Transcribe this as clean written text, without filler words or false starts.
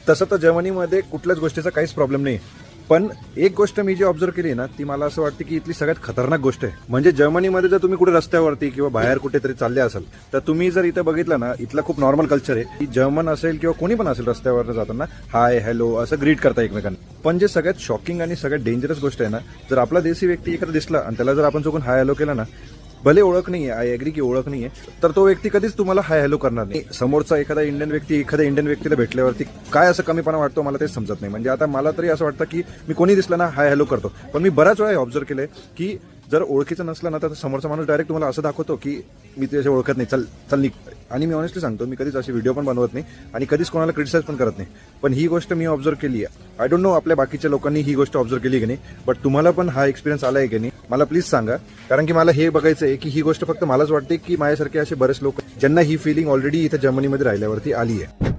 तसं तर जर्मनीमध्ये कुठल्याच गोष्टीचा काहीच प्रॉब्लेम नाही. पण एक गोष्ट मी जी ऑब्झर्व केली ना, ती मला असं वाटतं की इथली सगळ्यात खतरनाक गोष्ट आहे. म्हणजे जर्मनीमध्ये जर तुम्ही कुठे रस्त्यावरती किंवा बाहेर कुठेतरी चालले असाल तर तुम्ही जर इथं बघितलं ना, इथला खूप नॉर्मल कल्चर आहे की जर्मन असेल किंवा कोणी पण असेल रस्त्यावर जाताना हाय हॅलो असं ग्रीट करता एकमेकांना. पण जे सगळ्यात शॉकिंग आणि सगळ्यात डेंजरस गोष्ट आहे ना, जर आपला देशी व्यक्ती एखादा दिसला आणि त्याला जर आपण चुकून हाय हॅलो केला ना, भले ओळख नाहीये, आय एग्री की ओळख नाहीये, तर तो व्यक्ती कधीच तुम्हाला हाय हॅलो करणार नाही. समोरचा एखादा इंडियन व्यक्ती एखाद्या इंडियन व्यक्तीला भेटल्यावरती काय असं कमीपणा वाटतो मला तेच समजत नाही. म्हणजे आता मला तरी असं वाटतं की मी कोणी दिसलं ना हाय हॅलो करतो. पण मी बऱ्याच वेळा ऑब्झर्व केलंय की जर ओळखीचं नसलं ना तर समोरचा माणूस डायरेक्ट तुम्हाला असं दाखवतो की मी त्याच्या ओळखत नाही, चल चल निघ. आणि मी ऑनेस्टली सांगतो, मी कधीच अशी व्हिडिओ पण बनवत नाही आणि कधीच कोणाला क्रिटिसाइज पण करत नाही. पण ही गोष्ट मी ऑब्झर्व केली आहे. आय डोंट नो आपल्या बाकीच्या लोकांनी ही गोष्ट ऑब्झर्व केली की नाही, बट तुम्हाला पण हा एक्सपिरियन्स आलाय की नाही मला प्लीज सांगा. कारण की मला हे बघायचं आहे की ही गोष्ट फक्त मलाच वाटते की माझ्यासारखे असे बरेच लोक ज्यांना ही फिलिंग ऑलरेडी इथे जर्मनीमध्ये राहिल्यावरती आली आहे.